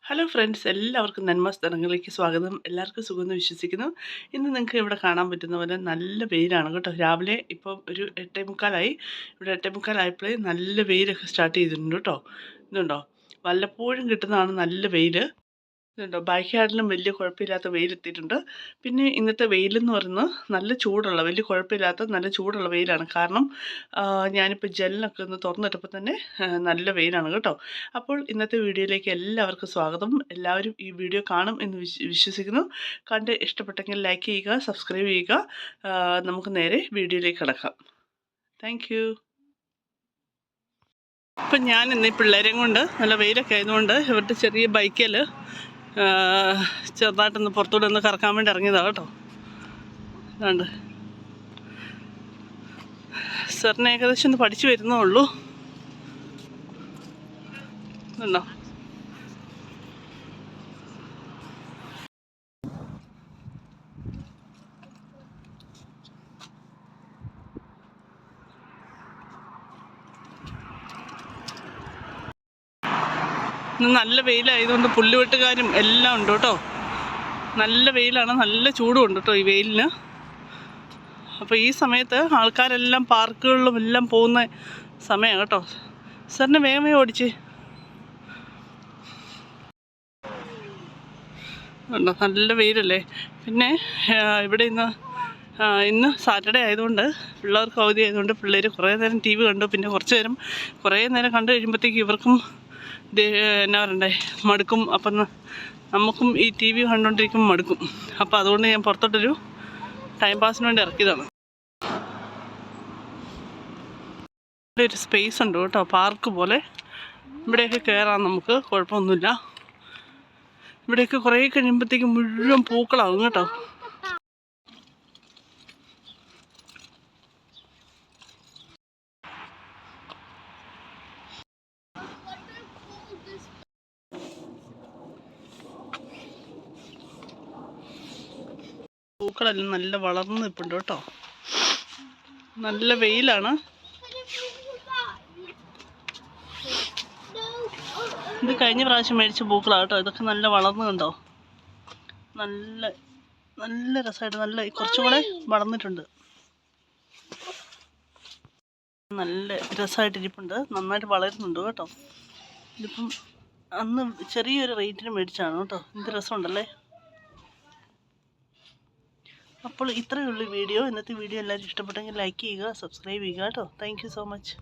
Hello friends, എല്ലാവർക്കും നന്മസ്ഥലങ്ങളിലേക്ക് സ്വാഗതം. എല്ലാവർക്കും സുഖമെന്ന് വിശ്വസിക്കുന്നു. ഇന്ന് നിങ്ങൾക്ക് ഇവിടെ കാണാൻ പറ്റുന്ന പോലെ നല്ല വെയിലാണ് കേട്ടോ. രാവിലെ ഇപ്പോൾ ഒരു 8:45 ഇവിടെ 8:45 നല്ല വെയിലൊക്കെ സ്റ്റാർട്ട് ചെയ്തിട്ടുണ്ട് കേട്ടോ. ഇതുണ്ടോ, വല്ലപ്പോഴും കിട്ടുന്നതാണ് നല്ല വെയിൽ. ഇതുണ്ടോ, ബാക്കിയാണെങ്കിലും വലിയ കുഴപ്പമില്ലാത്ത വെയിലെത്തിയിട്ടുണ്ട്. പിന്നെ ഇന്നത്തെ വെയിലെന്ന് പറയുന്നത് നല്ല ചൂടുള്ള, വലിയ കുഴപ്പമില്ലാത്ത നല്ല ചൂടുള്ള വെയിലാണ്. കാരണം ഞാനിപ്പോൾ ജനലൊക്കെ ഒന്ന് തുറന്നിട്ടപ്പോൾ തന്നെ നല്ല വെയിലാണ് കേട്ടോ. അപ്പോൾ ഇന്നത്തെ വീഡിയോയിലേക്ക് എല്ലാവർക്കും സ്വാഗതം. എല്ലാവരും ഈ വീഡിയോ കാണും എന്ന് വിശ്വസിക്കുന്നു. കണ്ട് ഇഷ്ടപ്പെട്ടെങ്കിൽ ലൈക്ക് ചെയ്യുക, സബ്സ്ക്രൈബ് ചെയ്യുക. നമുക്ക് നേരെ വീഡിയോയിലേക്ക് കിടക്കാം. Thank you. ഇപ്പം ഞാൻ ഇന്ന് ഈ പിള്ളേരെയും കൊണ്ട്, നല്ല വെയിലൊക്കെ ആയതുകൊണ്ട് ഇവരുടെ ചെറിയ ബൈക്കിൽ ചെറുതായിട്ടൊന്ന് പുറത്തൂടെ ഒന്ന് കറക്കാൻ വേണ്ടി ഇറങ്ങിയതാണ് കേട്ടോ. അതുകൊണ്ട് സാറിന് ഏകദേശം ഒന്ന് പഠിച്ചു വരുന്നേ ഉള്ളൂ. ഉണ്ടോ, ഇന്ന് നല്ല വെയിലായതുകൊണ്ട് പുല്ലുവെട്ടുകാരും എല്ലാം ഉണ്ട് കേട്ടോ. നല്ല വെയിലാണ്, നല്ല ചൂടും ഉണ്ട് കേട്ടോ ഈ വെയിലിന്. അപ്പോൾ ഈ സമയത്ത് ആൾക്കാരെല്ലാം പാർക്കുകളിലും എല്ലാം പോകുന്ന സമയമാണ് കേട്ടോ. സാറിന് വേഗം വേഗം ഓടിച്ച് ഉണ്ടോ, നല്ല വെയിലല്ലേ. പിന്നെ ഇവിടെ ഇന്ന് സാറ്റർഡേ ആയതുകൊണ്ട്, പിള്ളേർക്ക് അവധി ആയതുകൊണ്ട് പിള്ളേർ കുറേ നേരം ടി വി കണ്ടു. പിന്നെ കുറേ നേരം കണ്ടു കഴിയുമ്പോഴത്തേക്ക് ഇവർക്കും എന്നാ പറയണ്ടേ, മടുക്കും. അപ്പം നമുക്കും ഈ ടി വി കണ്ടുകൊണ്ടിരിക്കുമ്പോൾ മടുക്കും. അപ്പോൾ അതുകൊണ്ട് ഞാൻ പുറത്തോട്ടൊരു ടൈം പാസിന് വേണ്ടി ഇറക്കിയതാണ്. ഇവിടെ ഒരു സ്പേസ് ഉണ്ട് കേട്ടോ, പാർക്ക് പോലെ. ഇവിടെയൊക്കെ കയറാം നമുക്ക്, കുഴപ്പമൊന്നുമില്ല. ഇവിടെയൊക്കെ കുറേ കഴിയുമ്പോഴത്തേക്കും മുഴുവൻ പൂക്കളാവും കേട്ടോ. പൂക്കളെല്ലാം നല്ല വളർന്ന് നിൽപ്പുണ്ട് കേട്ടോ. നല്ല വെയിലാണ്. ഇത് കഴിഞ്ഞ പ്രാവശ്യം മേടിച്ച പൂക്കളാണ് കേട്ടോ. ഇതൊക്കെ നല്ല വളർന്നു കണ്ടോ. നല്ല നല്ല രസമായിട്ട്, നല്ല കുറച്ചും കൂടെ വളർന്നിട്ടുണ്ട്. നല്ല രസമായിട്ടിരിപ്പുണ്ട്, നന്നായിട്ട് വളരുന്നുണ്ട് കേട്ടോ. ഇതിപ്പം അന്ന് ചെറിയൊരു റേറ്റിന് മേടിച്ചാണ് കേട്ടോ. എന്ത് രസമുണ്ടല്ലേ. അപ്പോൾ ഇത്രയേ ഉള്ളൂ വീഡിയോ. ഇന്നത്തെ വീഡിയോ എല്ലാവരും ഇഷ്ടപ്പെട്ടെങ്കിൽ ലൈക്ക് ചെയ്യുക, സബ്സ്ക്രൈബ് ചെയ്യുക കേട്ടോ. Thank you so much.